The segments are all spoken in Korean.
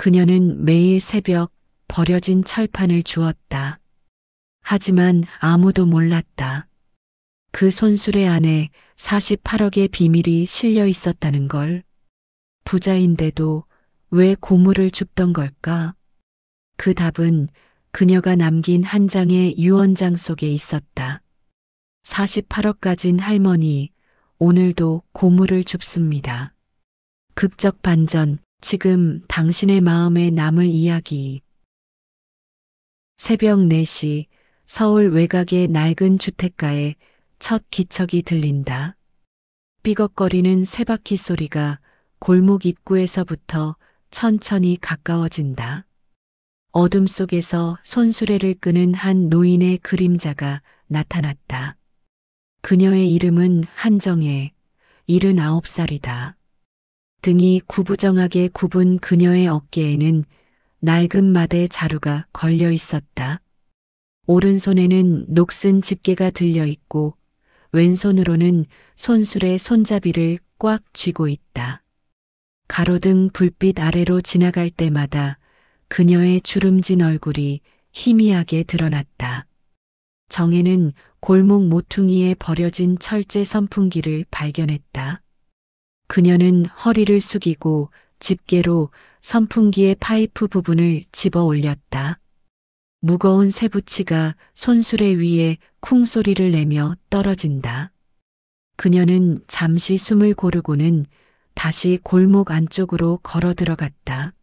그녀는 매일 새벽 버려진 철판을 주웠다. 하지만 아무도 몰랐다. 그 손수레 안에 48억의 비밀이 실려 있었다는 걸. 부자인데도 왜 고물을 줍던 걸까? 그 답은 그녀가 남긴 한 장의 유언장 속에 있었다. 48억 가진 할머니, 오늘도 고물을 줍습니다. 극적 반전, 지금 당신의 마음에 남을 이야기. 새벽 4시 서울 외곽의 낡은 주택가에 첫 기척이 들린다. 삐걱거리는 쇠바퀴 소리가 골목 입구에서부터 천천히 가까워진다. 어둠 속에서 손수레를 끄는 한 노인의 그림자가 나타났다. 그녀의 이름은 한정혜, 79살이다. 등이 구부정하게 굽은 그녀의 어깨에는 낡은 마대 자루가 걸려 있었다. 오른손에는 녹슨 집게가 들려 있고 왼손으로는 손수레 손잡이를 꽉 쥐고 있다. 가로등 불빛 아래로 지나갈 때마다 그녀의 주름진 얼굴이 희미하게 드러났다. 정혜는 골목 모퉁이에 버려진 철제 선풍기를 발견했다. 그녀는 허리를 숙이고 집게로 선풍기의 파이프 부분을 집어 올렸다. 무거운 쇠붙이가 손수레 위에 쿵 소리를 내며 떨어진다. 그녀는 잠시 숨을 고르고는 다시 골목 안쪽으로 걸어 들어갔다.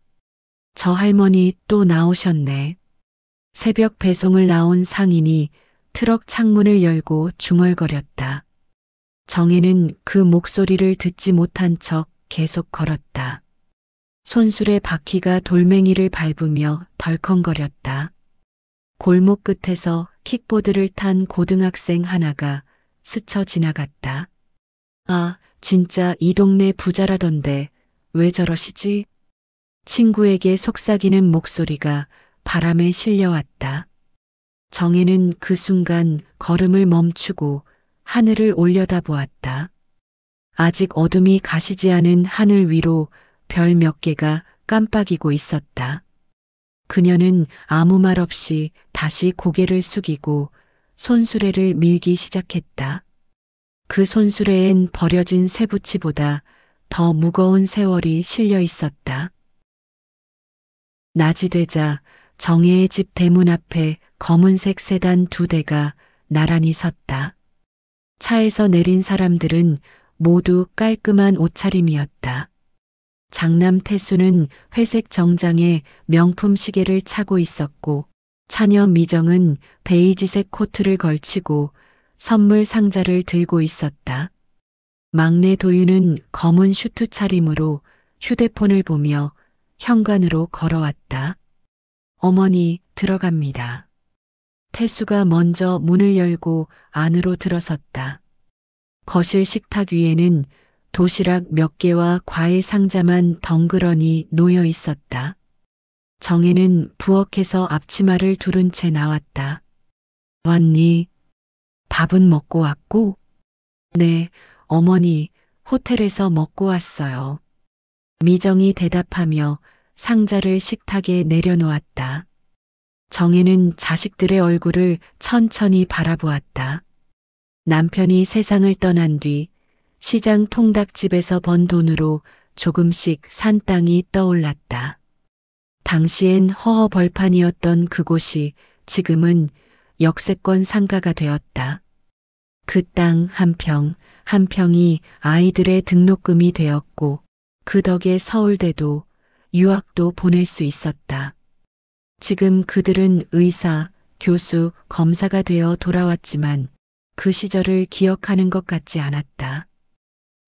저 할머니 또 나오셨네. 새벽 배송을 나온 상인이 트럭 창문을 열고 중얼거렸다. 정혜는 그 목소리를 듣지 못한 척 계속 걸었다. 손수레 바퀴가 돌멩이를 밟으며 덜컹거렸다. 골목 끝에서 킥보드를 탄 고등학생 하나가 스쳐 지나갔다. 아, 진짜 이 동네 부자라던데 왜 저러시지? 친구에게 속삭이는 목소리가 바람에 실려왔다. 정혜는 그 순간 걸음을 멈추고 하늘을 올려다보았다. 아직 어둠이 가시지 않은 하늘 위로 별 몇 개가 깜빡이고 있었다. 그녀는 아무 말 없이 다시 고개를 숙이고 손수레를 밀기 시작했다. 그 손수레엔 버려진 쇠붙이보다 더 무거운 세월이 실려 있었다. 낮이 되자 정혜의 집 대문 앞에 검은색 세단 2대가 나란히 섰다. 차에서 내린 사람들은 모두 깔끔한 옷차림이었다. 장남 태수는 회색 정장에 명품 시계를 차고 있었고 차녀 미정은 베이지색 코트를 걸치고 선물 상자를 들고 있었다. 막내 도윤은 검은 슈트 차림으로 휴대폰을 보며 현관으로 걸어왔다. 어머니, 들어갑니다. 태수가 먼저 문을 열고 안으로 들어섰다. 거실 식탁 위에는 도시락 몇 개와 과일 상자만 덩그러니 놓여 있었다. 정혜는 부엌에서 앞치마를 두른 채 나왔다. 왔니? 밥은 먹고 왔고? 네, 어머니, 호텔에서 먹고 왔어요. 미정이 대답하며 상자를 식탁에 내려놓았다. 정혜는 자식들의 얼굴을 천천히 바라보았다. 남편이 세상을 떠난 뒤 시장 통닭집에서 번 돈으로 조금씩 산 땅이 떠올랐다. 당시엔 허허벌판이었던 그곳이 지금은 역세권 상가가 되었다. 그 땅 한 평, 한 평이 아이들의 등록금이 되었고 그 덕에 서울대도 유학도 보낼 수 있었다. 지금 그들은 의사, 교수, 검사가 되어 돌아왔지만 그 시절을 기억하는 것 같지 않았다.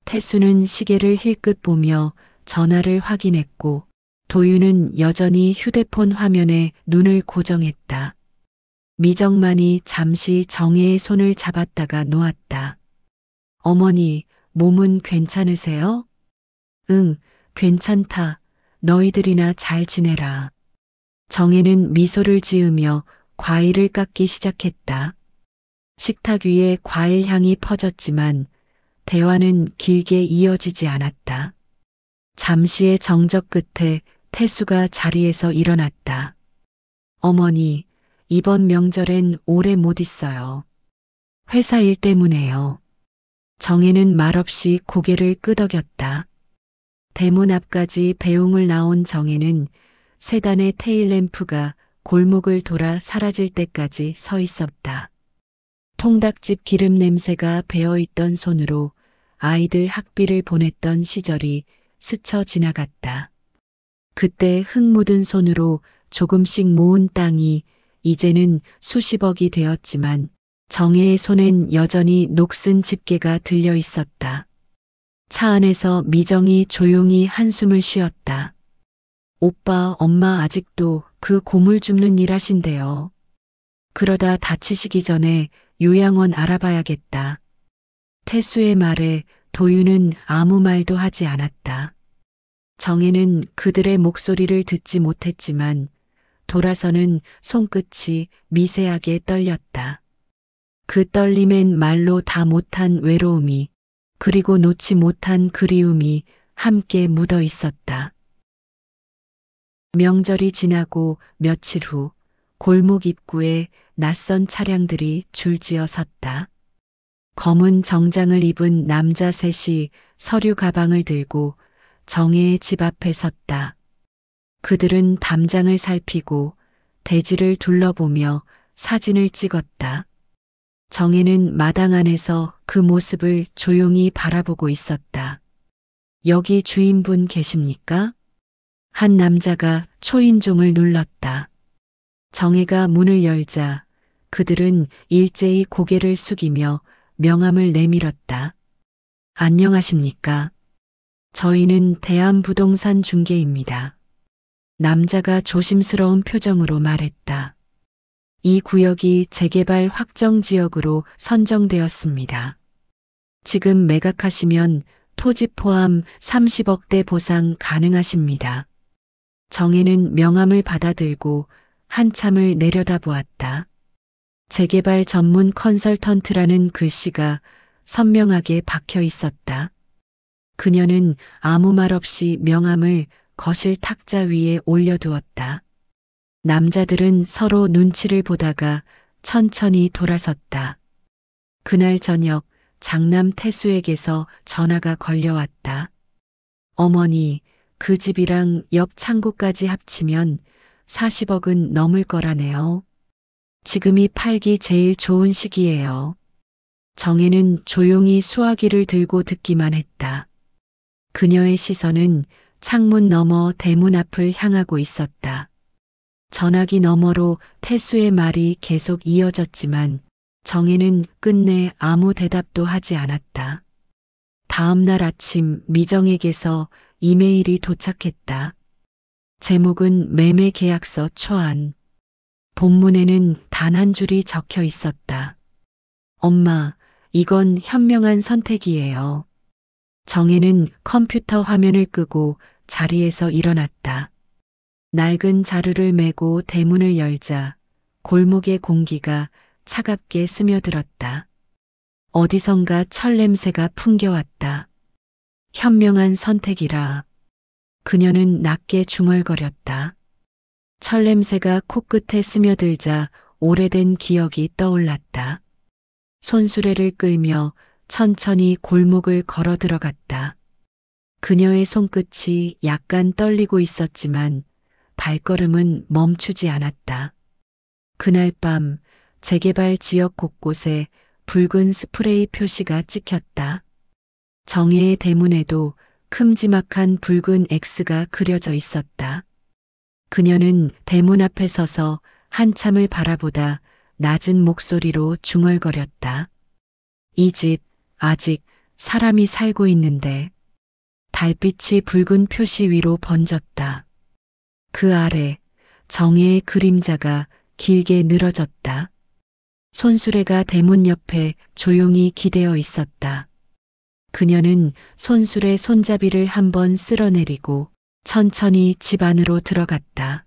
태수는 시계를 힐끗 보며 전화를 확인했고 도윤은 여전히 휴대폰 화면에 눈을 고정했다. 미정만이 잠시 정혜의 손을 잡았다가 놓았다. 어머니, 몸은 괜찮으세요? 응, 괜찮다. 너희들이나 잘 지내라. 정혜는 미소를 지으며 과일을 깎기 시작했다. 식탁 위에 과일 향이 퍼졌지만 대화는 길게 이어지지 않았다. 잠시의 정적 끝에 태수가 자리에서 일어났다. 어머니, 이번 명절엔 오래 못 있어요. 회사 일 때문에요. 정혜는 말없이 고개를 끄덕였다. 대문 앞까지 배웅을 나온 정혜는 세단의 테일램프가 골목을 돌아 사라질 때까지 서 있었다. 통닭집 기름 냄새가 배어있던 손으로 아이들 학비를 보냈던 시절이 스쳐 지나갔다. 그때 흙 묻은 손으로 조금씩 모은 땅이 이제는 수십억이 되었지만 정혜의 손엔 여전히 녹슨 집게가 들려 있었다. 차 안에서 미정이 조용히 한숨을 쉬었다. 오빠, 엄마 아직도 그 고물 줍는 일 하신대요. 그러다 다치시기 전에 요양원 알아봐야겠다. 태수의 말에 도윤은 아무 말도 하지 않았다. 정혜는 그들의 목소리를 듣지 못했지만 돌아서는 손끝이 미세하게 떨렸다. 그 떨림엔 말로 다 못한 외로움이 그리고 놓지 못한 그리움이 함께 묻어 있었다. 명절이 지나고 며칠 후 골목 입구에 낯선 차량들이 줄지어 섰다. 검은 정장을 입은 남자 셋이 서류 가방을 들고 정혜의 집 앞에 섰다. 그들은 담장을 살피고 대지를 둘러보며 사진을 찍었다. 정혜는 마당 안에서 그 모습을 조용히 바라보고 있었다. 여기 주인분 계십니까? 한 남자가 초인종을 눌렀다. 정혜가 문을 열자 그들은 일제히 고개를 숙이며 명함을 내밀었다. 안녕하십니까? 저희는 대한부동산 중개입니다. 남자가 조심스러운 표정으로 말했다. 이 구역이 재개발 확정 지역으로 선정되었습니다. 지금 매각하시면 토지 포함 30억대 보상 가능하십니다. 정혜는 명함을 받아들고 한참을 내려다보았다. 재개발 전문 컨설턴트라는 글씨가 선명하게 박혀 있었다. 그녀는 아무 말 없이 명함을 거실 탁자 위에 올려두었다. 남자들은 서로 눈치를 보다가 천천히 돌아섰다. 그날 저녁 장남 태수에게서 전화가 걸려왔다. 어머니, 그 집이랑 옆 창고까지 합치면 40억은 넘을 거라네요. 지금이 팔기 제일 좋은 시기예요. 정혜는 조용히 수화기를 들고 듣기만 했다. 그녀의 시선은 창문 너머 대문 앞을 향하고 있었다. 전화기 너머로 태수의 말이 계속 이어졌지만 정혜는 끝내 아무 대답도 하지 않았다. 다음 날 아침 미정에게서 이메일이 도착했다. 제목은 매매 계약서 초안. 본문에는 단 한 줄이 적혀 있었다. 엄마, 이건 현명한 선택이에요. 정혜는 컴퓨터 화면을 끄고 자리에서 일어났다. 낡은 자루를 메고 대문을 열자 골목의 공기가 차갑게 스며들었다. 어디선가 철 냄새가 풍겨왔다. 현명한 선택이라. 그녀는 낮게 중얼거렸다. 철 냄새가 코끝에 스며들자 오래된 기억이 떠올랐다. 손수레를 끌며 천천히 골목을 걸어 들어갔다. 그녀의 손끝이 약간 떨리고 있었지만 발걸음은 멈추지 않았다. 그날 밤 재개발 지역 곳곳에 붉은 스프레이 표시가 찍혔다. 정혜의 대문에도 큼지막한 붉은 X가 그려져 있었다. 그녀는 대문 앞에 서서 한참을 바라보다 낮은 목소리로 중얼거렸다. 이 집 아직 사람이 살고 있는데. 달빛이 붉은 표시 위로 번졌다. 그 아래 정혜의 그림자가 길게 늘어졌다. 손수레가 대문 옆에 조용히 기대어 있었다. 그녀는 손수레 손잡이를 한번 쓸어내리고 천천히 집 안으로 들어갔다.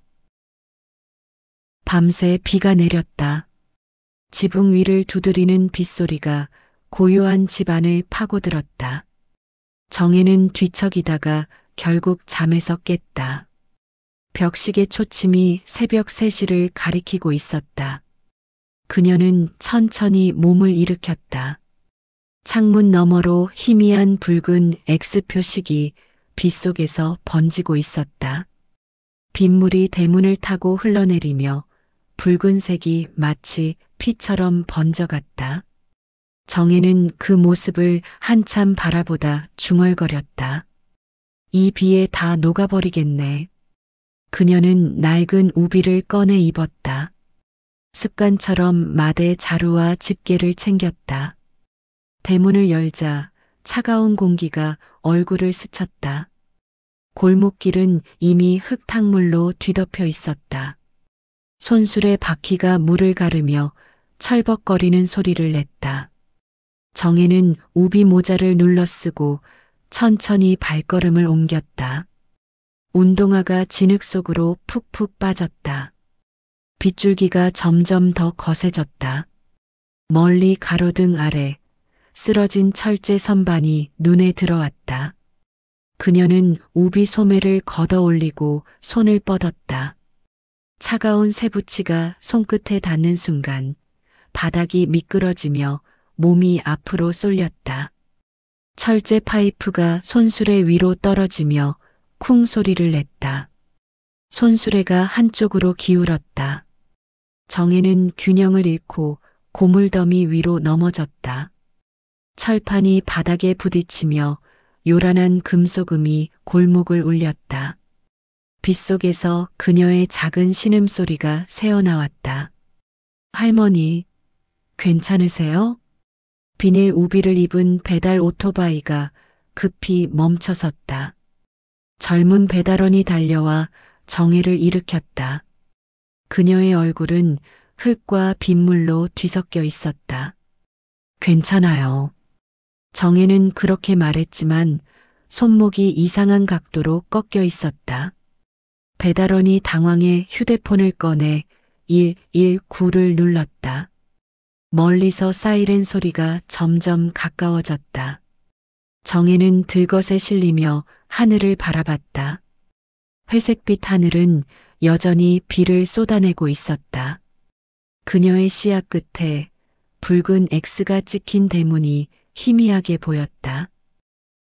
밤새 비가 내렸다. 지붕 위를 두드리는 빗소리가 고요한 집 안을 파고들었다. 정혜는 뒤척이다가 결국 잠에서 깼다. 벽시계 초침이 새벽 3시를 가리키고 있었다. 그녀는 천천히 몸을 일으켰다. 창문 너머로 희미한 붉은 X 표식이 빗속에서 번지고 있었다. 빗물이 대문을 타고 흘러내리며 붉은색이 마치 피처럼 번져갔다. 정혜는 그 모습을 한참 바라보다 중얼거렸다. 이 비에 다 녹아버리겠네. 그녀는 낡은 우비를 꺼내 입었다. 습관처럼 마대 자루와 집게를 챙겼다. 대문을 열자 차가운 공기가 얼굴을 스쳤다. 골목길은 이미 흙탕물로 뒤덮여 있었다. 손술의 바퀴가 물을 가르며 철벅거리는 소리를 냈다. 정혜는 우비 모자를 눌러쓰고 천천히 발걸음을 옮겼다. 운동화가 진흙 속으로 푹푹 빠졌다. 빗줄기가 점점 더 거세졌다. 멀리 가로등 아래 쓰러진 철제 선반이 눈에 들어왔다. 그녀는 우비 소매를 걷어 올리고 손을 뻗었다. 차가운 쇠붙이가 손끝에 닿는 순간 바닥이 미끄러지며 몸이 앞으로 쏠렸다. 철제 파이프가 손수레 위로 떨어지며 쿵 소리를 냈다. 손수레가 한쪽으로 기울었다. 정혜는 균형을 잃고 고물더미 위로 넘어졌다. 철판이 바닥에 부딪히며 요란한 금속음이 골목을 울렸다. 빗속에서 그녀의 작은 신음소리가 새어나왔다. 할머니, 괜찮으세요? 비닐 우비를 입은 배달 오토바이가 급히 멈춰섰다. 젊은 배달원이 달려와 정혜를 일으켰다. 그녀의 얼굴은 흙과 빗물로 뒤섞여 있었다. 괜찮아요. 정혜는 그렇게 말했지만 손목이 이상한 각도로 꺾여 있었다. 배달원이 당황해 휴대폰을 꺼내 119를 눌렀다. 멀리서 사이렌 소리가 점점 가까워졌다. 정혜는 들것에 실리며 하늘을 바라봤다. 회색빛 하늘은 여전히 비를 쏟아내고 있었다. 그녀의 시야 끝에 붉은 X가 찍힌 대문이 희미하게 보였다.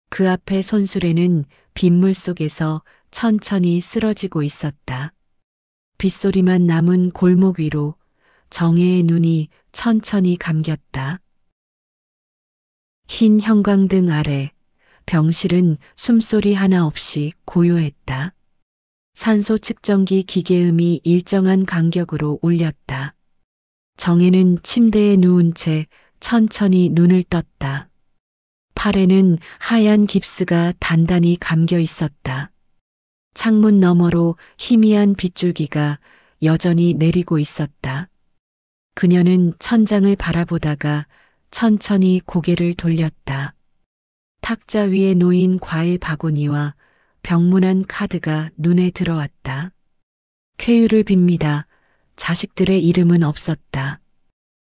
그 앞에 손수레는 빗물 속에서 천천히 쓰러지고 있었다. 빗소리만 남은 골목 위로 정혜의 눈이 천천히 감겼다. 흰 형광등 아래 병실은 숨소리 하나 없이 고요했다. 산소 측정기 기계음이 일정한 간격으로 울렸다. 정혜는 침대에 누운 채 천천히 눈을 떴다. 팔에는 하얀 깁스가 단단히 감겨 있었다. 창문 너머로 희미한 빗줄기가 여전히 내리고 있었다. 그녀는 천장을 바라보다가 천천히 고개를 돌렸다. 탁자 위에 놓인 과일 바구니와 병문안 카드가 눈에 들어왔다. 쾌유를 빕니다. 자식들의 이름은 없었다.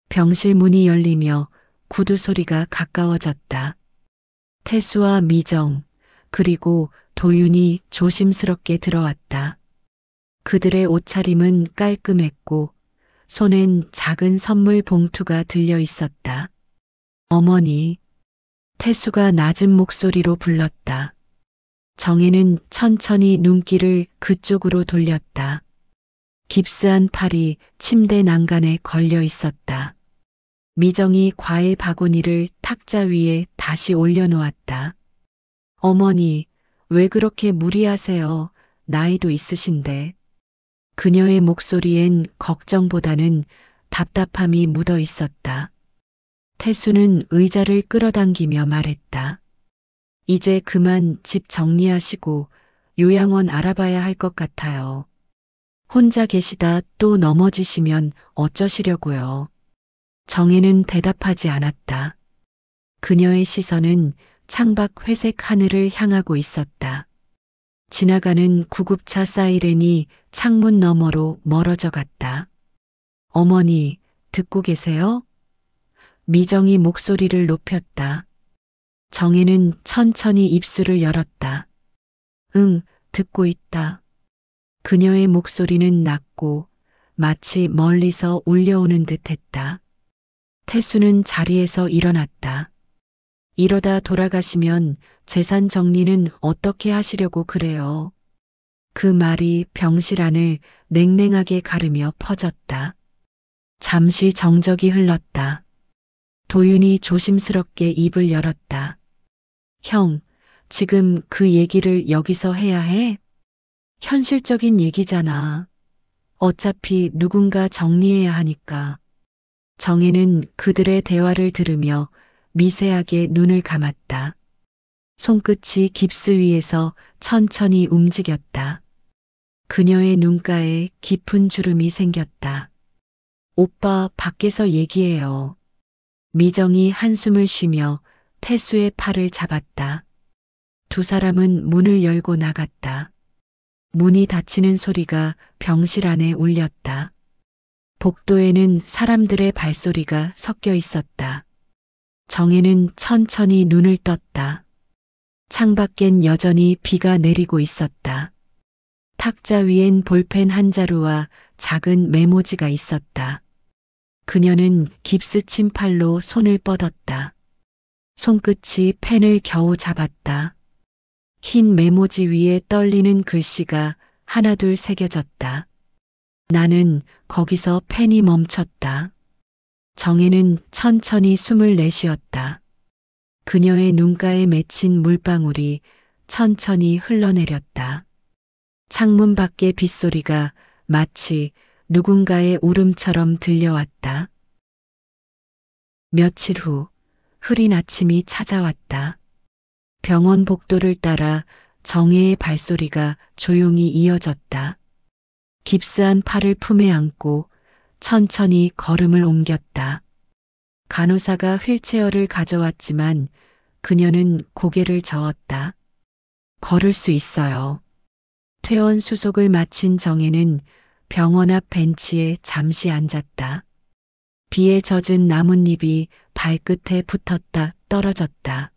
병실 문이 열리며 구두 소리가 가까워졌다. 태수와 미정, 그리고 도윤이 조심스럽게 들어왔다. 그들의 옷차림은 깔끔했고 손엔 작은 선물 봉투가 들려 있었다. 어머니, 태수가 낮은 목소리로 불렀다. 정혜는 천천히 눈길을 그쪽으로 돌렸다. 깁스한 팔이 침대 난간에 걸려 있었다. 미정이 과일 바구니를 탁자 위에 다시 올려놓았다. 어머니, 왜 그렇게 무리하세요? 나이도 있으신데. 그녀의 목소리엔 걱정보다는 답답함이 묻어 있었다. 태수는 의자를 끌어당기며 말했다. 이제 그만 집 정리하시고 요양원 알아봐야 할 것 같아요. 혼자 계시다 또 넘어지시면 어쩌시려고요. 정혜는 대답하지 않았다. 그녀의 시선은 창밖 회색 하늘을 향하고 있었다. 지나가는 구급차 사이렌이 창문 너머로 멀어져 갔다. 어머니, 듣고 계세요? 미정이 목소리를 높였다. 정혜는 천천히 입술을 열었다. 응, 듣고 있다. 그녀의 목소리는 낮고 마치 멀리서 울려오는 듯했다. 태수는 자리에서 일어났다. 이러다 돌아가시면 재산 정리는 어떻게 하시려고 그래요? 그 말이 병실 안을 냉랭하게 가르며 퍼졌다. 잠시 정적이 흘렀다. 도윤이 조심스럽게 입을 열었다. 형, 지금 그 얘기를 여기서 해야 해? 현실적인 얘기잖아. 어차피 누군가 정리해야 하니까. 정혜는 그들의 대화를 들으며 미세하게 눈을 감았다. 손끝이 깁스 위에서 천천히 움직였다. 그녀의 눈가에 깊은 주름이 생겼다. 오빠 밖에서 얘기해요. 미정이 한숨을 쉬며 태수의 팔을 잡았다. 두 사람은 문을 열고 나갔다. 문이 닫히는 소리가 병실 안에 울렸다. 복도에는 사람들의 발소리가 섞여 있었다. 정혜는 천천히 눈을 떴다. 창밖엔 여전히 비가 내리고 있었다. 탁자 위엔 볼펜 한 자루와 작은 메모지가 있었다. 그녀는 깁스친 팔로 손을 뻗었다. 손끝이 펜을 겨우 잡았다. 흰 메모지 위에 떨리는 글씨가 하나둘 새겨졌다. 나는 거기서 펜이 멈췄다. 정혜는 천천히 숨을 내쉬었다. 그녀의 눈가에 맺힌 물방울이 천천히 흘러내렸다. 창문 밖의 빗소리가 마치 누군가의 울음처럼 들려왔다. 며칠 후 흐린 아침이 찾아왔다. 병원 복도를 따라 정혜의 발소리가 조용히 이어졌다. 깁스한 팔을 품에 안고 천천히 걸음을 옮겼다. 간호사가 휠체어를 가져왔지만 그녀는 고개를 저었다. 걸을 수 있어요. 퇴원 수속을 마친 정혜는 병원 앞 벤치에 잠시 앉았다. 비에 젖은 나뭇잎이 발끝에 붙었다 떨어졌다.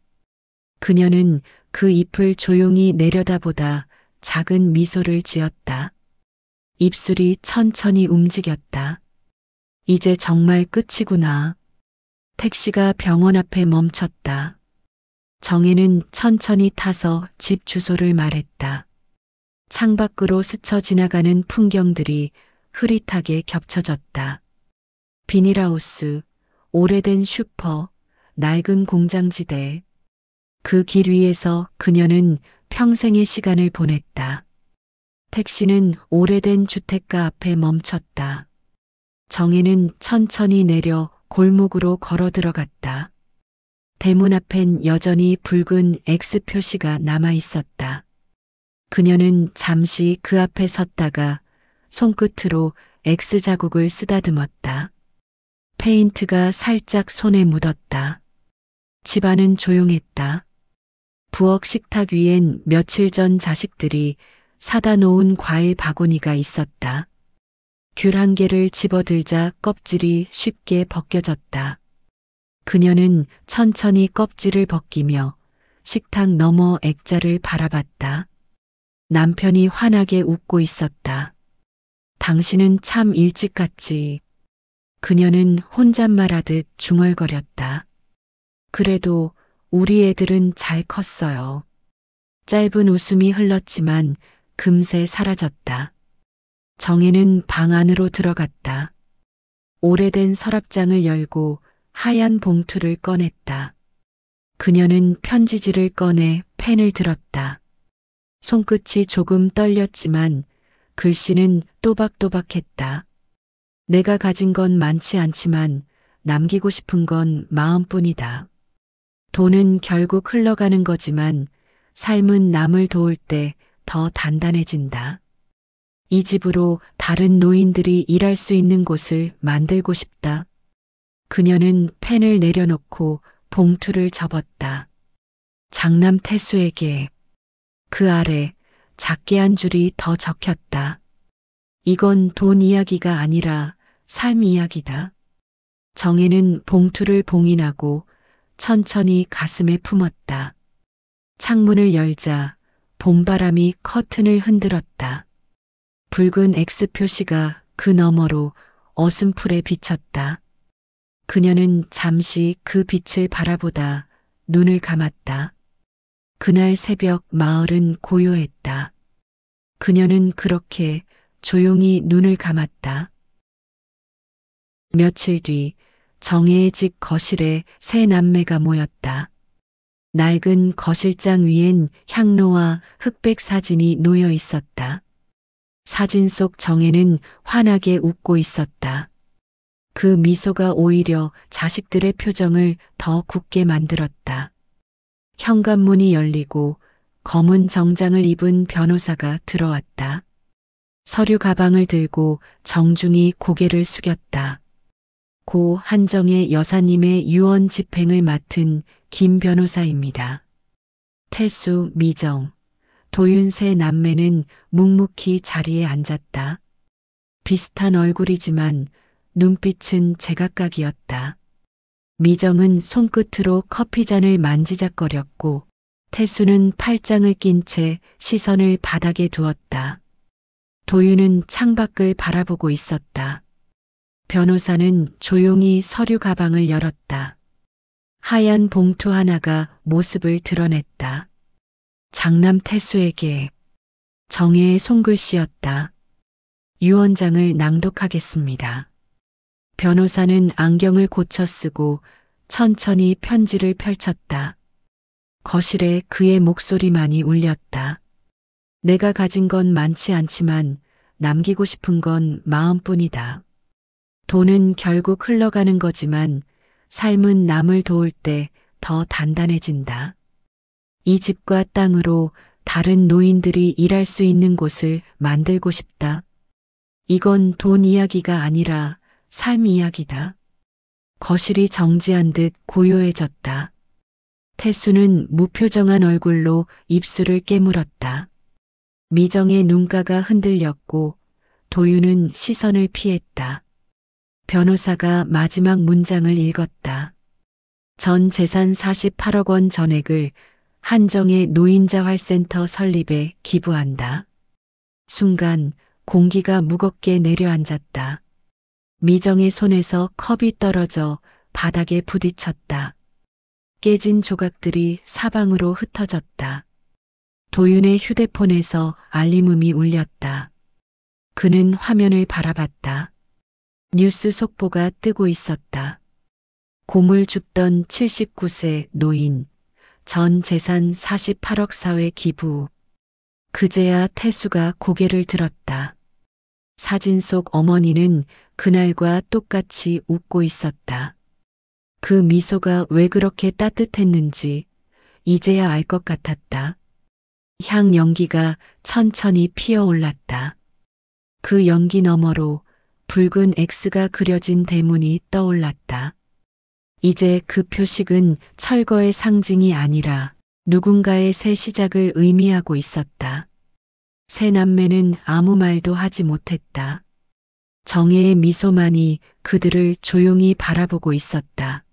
그녀는 그 잎을 조용히 내려다보다 작은 미소를 지었다. 입술이 천천히 움직였다. 이제 정말 끝이구나. 택시가 병원 앞에 멈췄다. 정혜는 천천히 타서 집 주소를 말했다. 창밖으로 스쳐 지나가는 풍경들이 흐릿하게 겹쳐졌다. 비닐하우스, 오래된 슈퍼, 낡은 공장지대. 그 길 위에서 그녀는 평생의 시간을 보냈다. 택시는 오래된 주택가 앞에 멈췄다. 정혜는 천천히 내려 골목으로 걸어 들어갔다. 대문 앞엔 여전히 붉은 X 표시가 남아 있었다. 그녀는 잠시 그 앞에 섰다가 손끝으로 X 자국을 쓰다듬었다. 페인트가 살짝 손에 묻었다. 집안은 조용했다. 부엌 식탁 위엔 며칠 전 자식들이 사다 놓은 과일 바구니가 있었다. 귤 한 개를 집어들자 껍질이 쉽게 벗겨졌다. 그녀는 천천히 껍질을 벗기며 식탁 너머 액자를 바라봤다. 남편이 환하게 웃고 있었다. 당신은 참 일찍 갔지. 그녀는 혼잣말하듯 중얼거렸다. 그래도 우리 애들은 잘 컸어요. 짧은 웃음이 흘렀지만 금세 사라졌다. 정혜는 방 안으로 들어갔다. 오래된 서랍장을 열고 하얀 봉투를 꺼냈다. 그녀는 편지지를 꺼내 펜을 들었다. 손끝이 조금 떨렸지만 글씨는 또박또박했다. 내가 가진 건 많지 않지만 남기고 싶은 건 마음뿐이다. 돈은 결국 흘러가는 거지만 삶은 남을 도울 때 더 단단해진다. 이 집으로 다른 노인들이 일할 수 있는 곳을 만들고 싶다. 그녀는 펜을 내려놓고 봉투를 접었다. 장남 태수에게. 그 아래 작게 한 줄이 더 적혔다. 이건 돈 이야기가 아니라 삶 이야기다. 정혜는 봉투를 봉인하고 천천히 가슴에 품었다. 창문을 열자 봄바람이 커튼을 흔들었다. 붉은 X 표시가 그 너머로 어슴풀에 비쳤다. 그녀는 잠시 그 빛을 바라보다 눈을 감았다. 그날 새벽 마을은 고요했다. 그녀는 그렇게 조용히 눈을 감았다. 며칠 뒤 정혜의 집 거실에 세 남매가 모였다. 낡은 거실장 위엔 향로와 흑백 사진이 놓여 있었다. 사진 속 정혜는 환하게 웃고 있었다. 그 미소가 오히려 자식들의 표정을 더 굳게 만들었다. 현관문이 열리고 검은 정장을 입은 변호사가 들어왔다. 서류 가방을 들고 정중히 고개를 숙였다. 고 한정의 여사님의 유언 집행을 맡은 김 변호사입니다. 태수, 미정, 도윤 세 남매는 묵묵히 자리에 앉았다. 비슷한 얼굴이지만 눈빛은 제각각이었다. 미정은 손끝으로 커피잔을 만지작거렸고 태수는 팔짱을 낀 채 시선을 바닥에 두었다. 도윤은 창밖을 바라보고 있었다. 변호사는 조용히 서류 가방을 열었다. 하얀 봉투 하나가 모습을 드러냈다. 장남 태수에게. 정혜의 손글씨였다. 유언장을 낭독하겠습니다. 변호사는 안경을 고쳐 쓰고 천천히 편지를 펼쳤다. 거실에 그의 목소리만이 울렸다. 내가 가진 건 많지 않지만 남기고 싶은 건 마음뿐이다. 돈은 결국 흘러가는 거지만 삶은 남을 도울 때 더 단단해진다. 이 집과 땅으로 다른 노인들이 일할 수 있는 곳을 만들고 싶다. 이건 돈 이야기가 아니라 삶 이야기다. 거실이 정지한 듯 고요해졌다. 태수는 무표정한 얼굴로 입술을 깨물었다. 미정의 눈가가 흔들렸고 도윤은 시선을 피했다. 변호사가 마지막 문장을 읽었다. 전 재산 48억 원 전액을 한정의 노인자활센터 설립에 기부한다. 순간 공기가 무겁게 내려앉았다. 미정의 손에서 컵이 떨어져 바닥에 부딪혔다. 깨진 조각들이 사방으로 흩어졌다. 도윤의 휴대폰에서 알림음이 울렸다. 그는 화면을 바라봤다. 뉴스 속보가 뜨고 있었다. 고물 줍던 79세 노인, 전 재산 48억 사회 기부. 그제야 태수가 고개를 들었다. 사진 속 어머니는 그날과 똑같이 웃고 있었다. 그 미소가 왜 그렇게 따뜻했는지 이제야 알 것 같았다. 향 연기가 천천히 피어올랐다. 그 연기 너머로 붉은 X가 그려진 대문이 떠올랐다. 이제 그 표식은 철거의 상징이 아니라 누군가의 새 시작을 의미하고 있었다. 세 남매는 아무 말도 하지 못했다. 정혜의 미소만이 그들을 조용히 바라보고 있었다.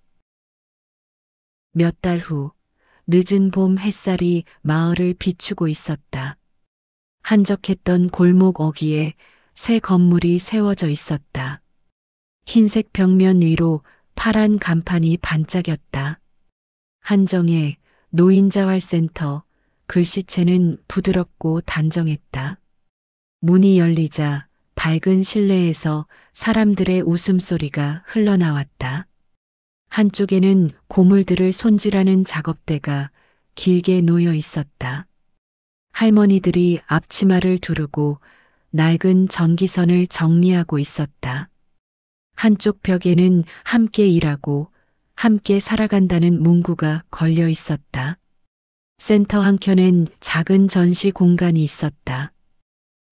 몇 달 후, 늦은 봄 햇살이 마을을 비추고 있었다. 한적했던 골목 어귀에 새 건물이 세워져 있었다. 흰색 벽면 위로 파란 간판이 반짝였다. 한정의 노인자활센터, 글씨체는 부드럽고 단정했다. 문이 열리자 밝은 실내에서 사람들의 웃음소리가 흘러나왔다. 한쪽에는 고물들을 손질하는 작업대가 길게 놓여 있었다. 할머니들이 앞치마를 두르고 낡은 전기선을 정리하고 있었다. 한쪽 벽에는 함께 일하고 함께 살아간다는 문구가 걸려 있었다. 센터 한켠엔 작은 전시 공간이 있었다.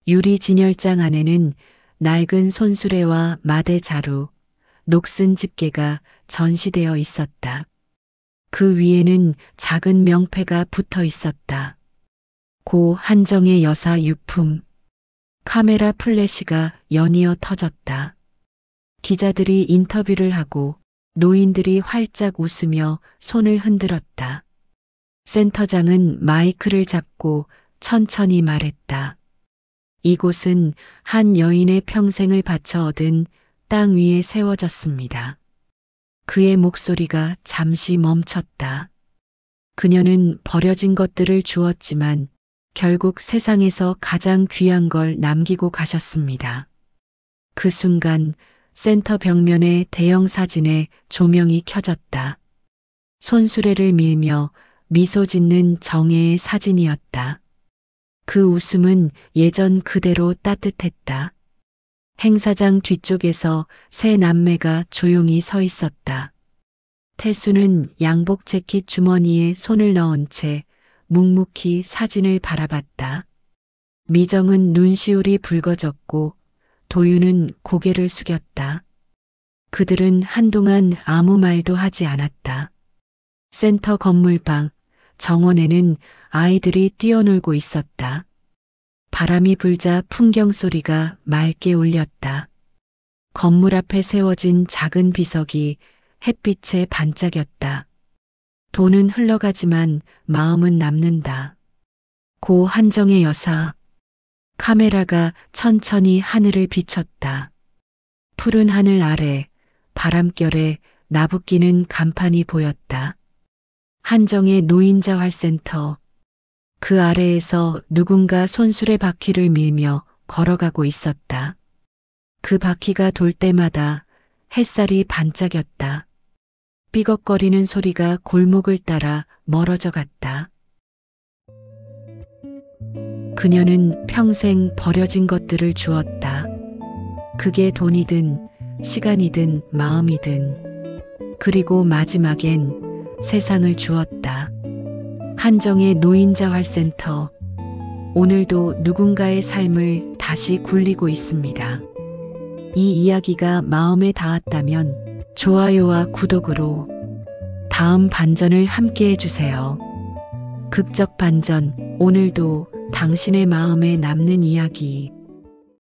유리 진열장 안에는 낡은 손수레와 마대 자루, 녹슨 집게가 전시되어 있었다. 그 위에는 작은 명패가 붙어 있었다. 고 한정의 여사 유품. 카메라 플래시가 연이어 터졌다. 기자들이 인터뷰를 하고 노인들이 활짝 웃으며 손을 흔들었다. 센터장은 마이크를 잡고 천천히 말했다. 이곳은 한 여인의 평생을 바쳐 얻은 땅 위에 세워졌습니다. 그의 목소리가 잠시 멈췄다. 그녀는 버려진 것들을 주었지만 결국 세상에서 가장 귀한 걸 남기고 가셨습니다. 그 순간 센터 벽면의 대형 사진에 조명이 켜졌다. 손수레를 밀며 미소 짓는 정혜의 사진이었다. 그 웃음은 예전 그대로 따뜻했다. 행사장 뒤쪽에서 세 남매가 조용히 서 있었다. 태수는 양복 재킷 주머니에 손을 넣은 채 묵묵히 사진을 바라봤다. 미정은 눈시울이 붉어졌고 도유는 고개를 숙였다. 그들은 한동안 아무 말도 하지 않았다. 센터 건물방 정원에는 아이들이 뛰어놀고 있었다. 바람이 불자 풍경 소리가 맑게 울렸다. 건물 앞에 세워진 작은 비석이 햇빛에 반짝였다. 돈은 흘러가지만 마음은 남는다. 고 한정의 여사. 카메라가 천천히 하늘을 비췄다. 푸른 하늘 아래 바람결에 나부끼는 간판이 보였다. 한정의 노인자활센터. 그 아래에서 누군가 손수레 바퀴를 밀며 걸어가고 있었다. 그 바퀴가 돌 때마다 햇살이 반짝였다. 삐걱거리는 소리가 골목을 따라 멀어져 갔다. 그녀는 평생 버려진 것들을 주었다. 그게 돈이든 시간이든 마음이든. 그리고 마지막엔 세상을 주었다. 한정의 노인자활센터. 오늘도 누군가의 삶을 다시 굴리고 있습니다. 이 이야기가 마음에 닿았다면 좋아요와 구독으로 다음 반전을 함께 해주세요. 극적 반전, 오늘도 당신의 마음에 남는 이야기.